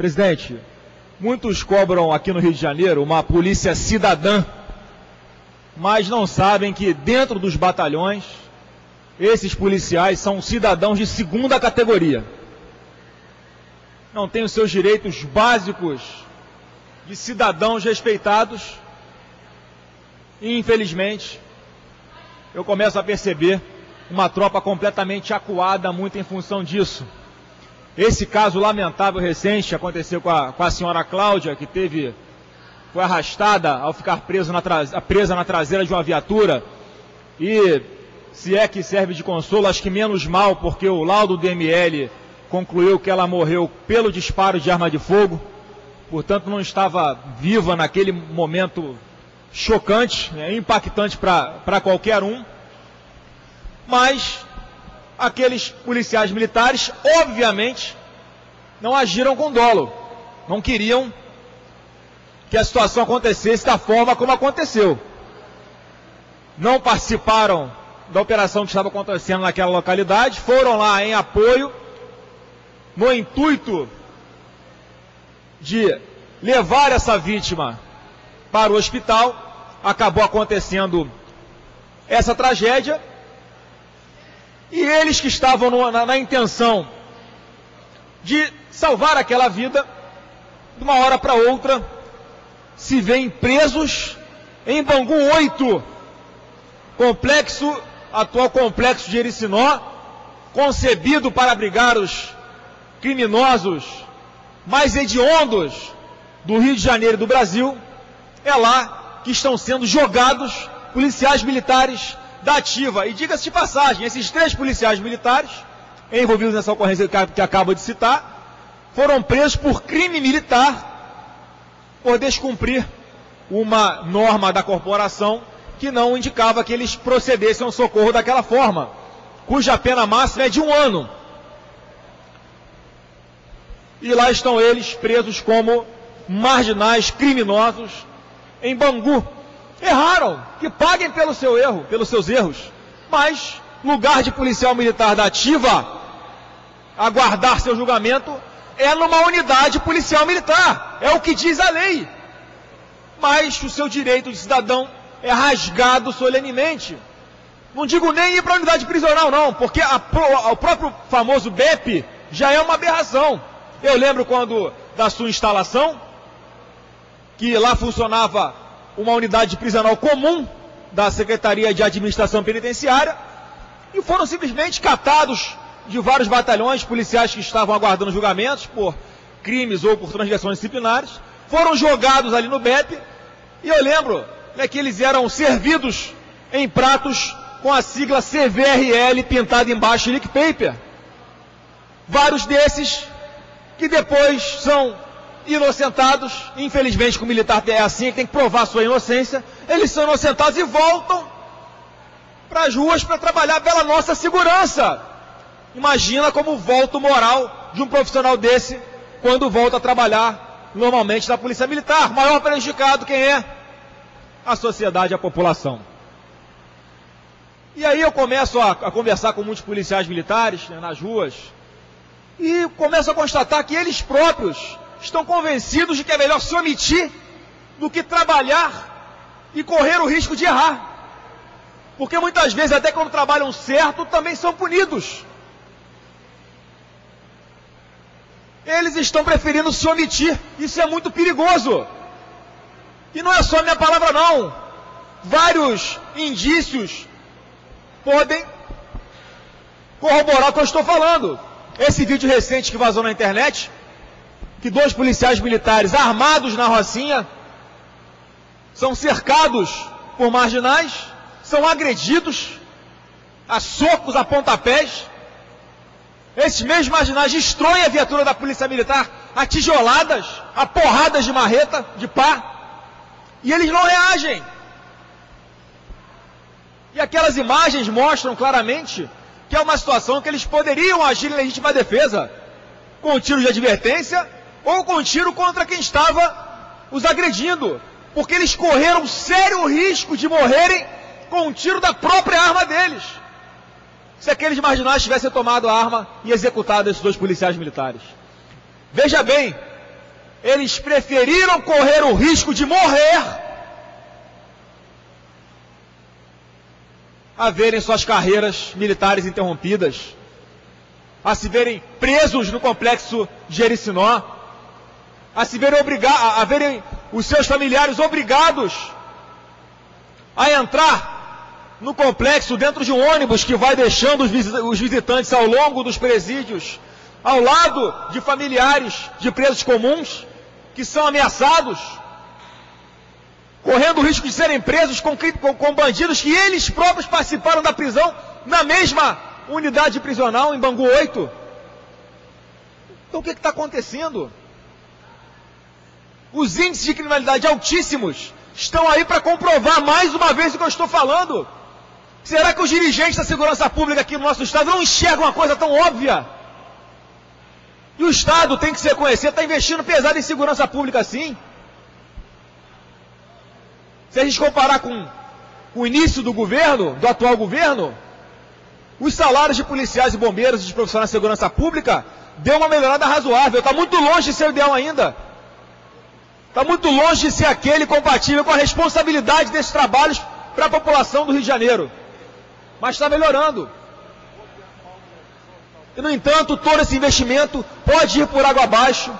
Presidente, muitos cobram aqui no Rio de Janeiro uma polícia cidadã, mas não sabem que dentro dos batalhões, esses policiais são cidadãos de segunda categoria. Não têm os seus direitos básicos de cidadãos respeitados e, infelizmente, eu começo a perceber uma tropa completamente acuada, muito em função disso. Esse caso lamentável recente aconteceu com a senhora Cláudia, que foi arrastada ao ficar presa na traseira de uma viatura, e se é que serve de consolo, acho que menos mal, porque o laudo do DML concluiu que ela morreu pelo disparo de arma de fogo, portanto não estava viva naquele momento chocante, impactante para qualquer um, mas aqueles policiais militares, obviamente, não agiram com dolo, não queriam que a situação acontecesse da forma como aconteceu. Não participaram da operação que estava acontecendo naquela localidade, foram lá em apoio, no intuito de levar essa vítima para o hospital. Acabou acontecendo essa tragédia, e eles que estavam na intenção de salvar aquela vida, de uma hora para outra, se veem presos em Bangu 8, atual complexo de Ericinó, concebido para abrigar os criminosos mais hediondos do Rio de Janeiro e do Brasil. É lá que estão sendo jogados policiais militares da ativa. E diga-se de passagem, esses 3 policiais militares envolvidos nessa ocorrência que acabo de citar, foram presos por crime militar, por descumprir uma norma da corporação que não indicava que eles procedessem ao socorro daquela forma, cuja pena máxima é de 1 ano. E lá estão eles presos como marginais criminosos em Bangu. Erraram, que paguem pelo seu erro, pelos seus erros, mas lugar de policial militar da ativa, aguardar seu julgamento, é numa unidade policial militar, é o que diz a lei. Mas o seu direito de cidadão é rasgado solenemente. Não digo nem ir para a unidade prisional, não, porque o próprio famoso BEP já é uma aberração. Eu lembro quando da sua instalação, que lá funcionava uma unidade prisional comum da Secretaria de Administração Penitenciária, e foram simplesmente catados de vários batalhões policiais que estavam aguardando julgamentos por crimes ou por transgressões disciplinares, foram jogados ali no BEP, e eu lembro que eles eram servidos em pratos com a sigla CVRL pintada embaixo em leak paper. Vários desses que depois são inocentados, infelizmente com o militar é assim, que tem que provar sua inocência, eles são inocentados e voltam para as ruas para trabalhar pela nossa segurança. Imagina como volta o moral de um profissional desse quando volta a trabalhar normalmente na Polícia Militar. Maior prejudicado quem é? A sociedade, a população. E aí eu começo a conversar com muitos policiais militares nas ruas e começo a constatar que eles próprios estão convencidos de que é melhor se omitir do que trabalhar e correr o risco de errar. Porque muitas vezes, até quando trabalham certo, também são punidos. Eles estão preferindo se omitir. Isso é muito perigoso. E não é só minha palavra, não. Vários indícios podem corroborar o que eu estou falando. Esse vídeo recente que vazou na internet, que 2 policiais militares armados na Rocinha são cercados por marginais, são agredidos a socos, a pontapés. Esses mesmos marginais destroem a viatura da Polícia Militar a tijoladas, a porradas de marreta, de pá, e eles não reagem. E aquelas imagens mostram claramente que é uma situação que eles poderiam agir em legítima defesa, com tiro de advertência ou com tiro contra quem estava os agredindo, porque eles correram sério risco de morrerem com um tiro da própria arma deles, se aqueles marginais tivessem tomado a arma e executado esses 2 policiais militares. Veja bem, eles preferiram correr o risco de morrer a verem suas carreiras militares interrompidas, a se verem presos no complexo de Jericinó, a verem os seus familiares obrigados a entrar no complexo dentro de um ônibus que vai deixando os visitantes ao longo dos presídios, ao lado de familiares de presos comuns que são ameaçados, correndo o risco de serem presos com bandidos que eles próprios participaram da prisão na mesma unidade prisional, em Bangu 8. Então o que está acontecendo? Os índices de criminalidade altíssimos estão aí para comprovar mais uma vez o que eu estou falando. Será que os dirigentes da segurança pública aqui no nosso estado não enxergam uma coisa tão óbvia? E o Estado tem que se reconhecer, está investindo pesado em segurança pública sim. Se a gente comparar com o início do governo, do atual governo, os salários de policiais e bombeiros e de profissionais de segurança pública deu uma melhorada razoável. Está muito longe de ser o ideal ainda. Está muito longe de ser aquele compatível com a responsabilidade desses trabalhos para a população do Rio de Janeiro. Mas está melhorando. E, no entanto, todo esse investimento pode ir por água abaixo,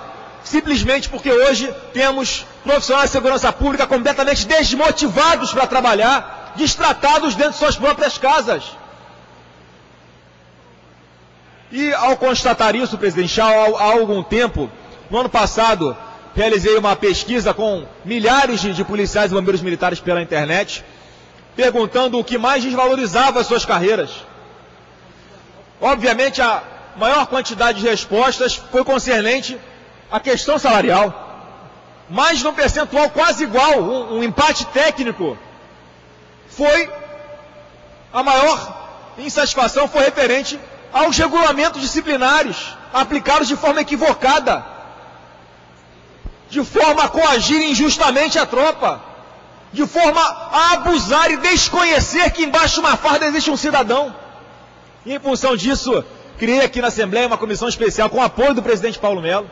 simplesmente porque hoje temos profissionais de segurança pública completamente desmotivados para trabalhar, destratados dentro de suas próprias casas. E ao constatar isso, presidente, há algum tempo, no ano passado, realizei uma pesquisa com milhares de policiais e bombeiros militares pela internet, perguntando o que mais desvalorizava as suas carreiras. Obviamente, a maior quantidade de respostas foi concernente à questão salarial. Mas num percentual quase igual, um empate técnico, a maior insatisfação foi referente aos regulamentos disciplinares aplicados de forma equivocada, de forma a coagir injustamente a tropa, de forma a abusar e desconhecer que embaixo de uma farda existe um cidadão. E em função disso, criei aqui na Assembleia uma comissão especial com o apoio do presidente Paulo Melo,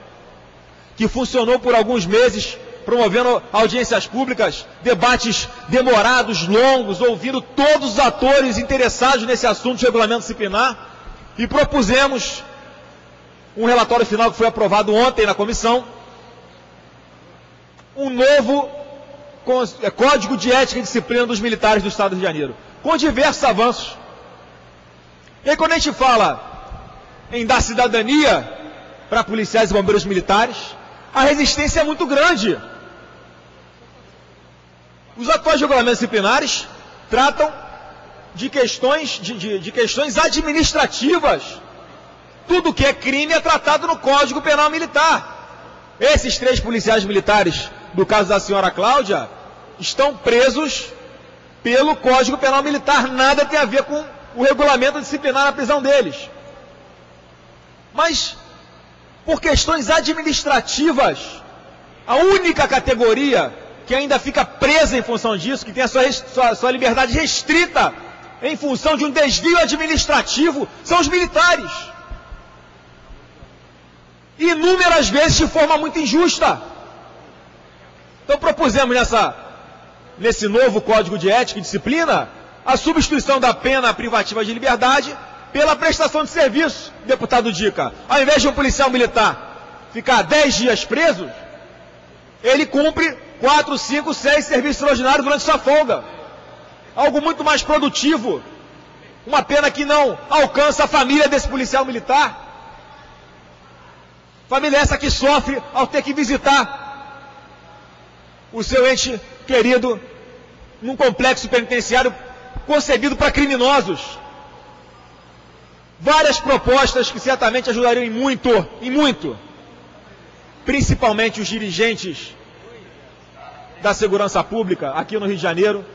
que funcionou por alguns meses, promovendo audiências públicas, debates demorados, longos, ouvindo todos os atores interessados nesse assunto de regulamento disciplinar, e propusemos um relatório final que foi aprovado ontem na comissão, um novo Código de Ética e Disciplina dos Militares do Estado do Rio de Janeiro, com diversos avanços. E aí, quando a gente fala em dar cidadania para policiais e bombeiros militares, a resistência é muito grande. Os atuais regulamentos disciplinares tratam de questões, de questões administrativas. Tudo que é crime é tratado no Código Penal Militar. Esses 3 policiais militares, do caso da senhora Cláudia, estão presos pelo Código Penal Militar. Nada tem a ver com o regulamento disciplinar na prisão deles. Mas, por questões administrativas, a única categoria que ainda fica presa em função disso, que tem a sua liberdade restrita em função de um desvio administrativo, são os militares. E inúmeras vezes de forma muito injusta. Então propusemos nesse novo Código de Ética e Disciplina a substituição da pena privativa de liberdade pela prestação de serviço, deputado Dica. Ao invés de um policial militar ficar 10 dias preso, ele cumpre 4, 5, 6 serviços extraordinários durante sua folga. Algo muito mais produtivo. Uma pena que não alcança a família desse policial militar. Família essa que sofre ao ter que visitar o seu ente querido num complexo penitenciário concebido para criminosos. Várias propostas que certamente ajudariam em muito, principalmente os dirigentes da segurança pública aqui no Rio de Janeiro,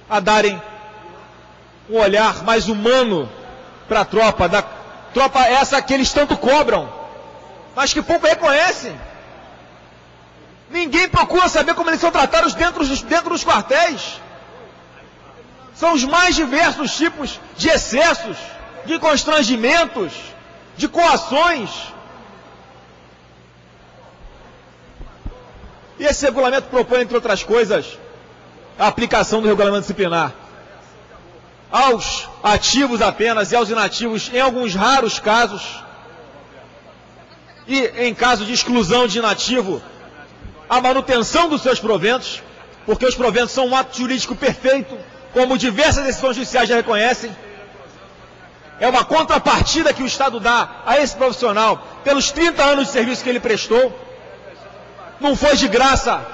a darem um olhar mais humano para a tropa, da tropa essa que eles tanto cobram, mas que pouco reconhecem. Ninguém procura saber como eles são tratados dentro dos quartéis. São os mais diversos tipos de excessos, de constrangimentos, de coações. E esse regulamento propõe, entre outras coisas, a aplicação do regulamento disciplinar aos ativos apenas e aos inativos em alguns raros casos, e em caso de exclusão de inativo, a manutenção dos seus proventos, porque os proventos são um ato jurídico perfeito, como diversas decisões judiciais já reconhecem. É uma contrapartida que o Estado dá a esse profissional pelos 30 anos de serviço que ele prestou. Não foi de graça,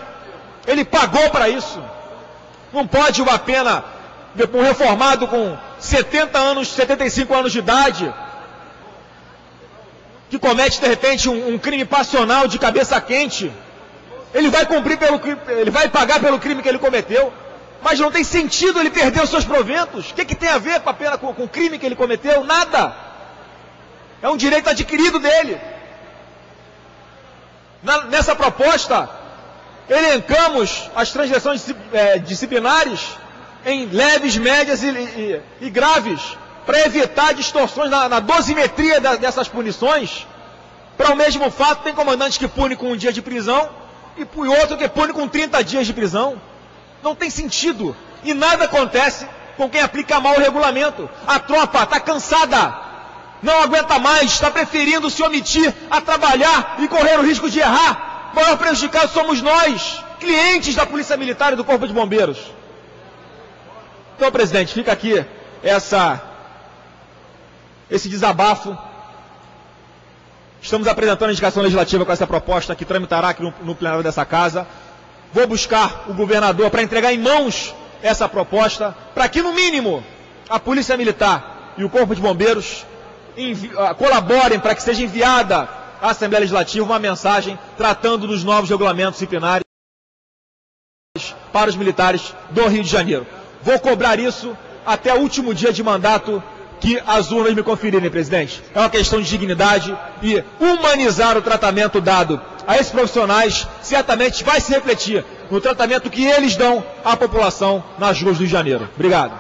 ele pagou para isso. Não pode uma pena, um reformado com 70 anos, 75 anos de idade, que comete de repente um crime passional de cabeça quente, ele vai cumprir ele vai pagar pelo crime que ele cometeu, mas não tem sentido ele perder os seus proventos. O que tem a ver com a pena, com o crime que ele cometeu? Nada. É um direito adquirido dele. Nessa proposta, elencamos as transgressões disciplinares em leves, médias e graves, para evitar distorções na dosimetria dessas punições. Para o mesmo fato, tem comandante que pune com 1 dia de prisão e outro que pune com 30 dias de prisão. Não tem sentido. E nada acontece com quem aplica mal o regulamento. A tropa está cansada, não aguenta mais, está preferindo se omitir a trabalhar e correr o risco de errar. O maior prejudicado somos nós, clientes da Polícia Militar e do Corpo de Bombeiros. Então, presidente, fica aqui esse desabafo. Estamos apresentando a indicação legislativa com essa proposta que tramitará aqui no plenário dessa casa. Vou buscar o governador para entregar em mãos essa proposta, para que, no mínimo, a Polícia Militar e o Corpo de Bombeiros colaborem para que seja enviada à Assembleia Legislativa uma mensagem tratando dos novos regulamentos disciplinares para os militares do Rio de Janeiro. Vou cobrar isso até o último dia de mandato que as urnas me conferirem, presidente. É uma questão de dignidade e humanizar o tratamento dado a esses profissionais certamente vai se refletir no tratamento que eles dão à população nas ruas do Rio de Janeiro. Obrigado.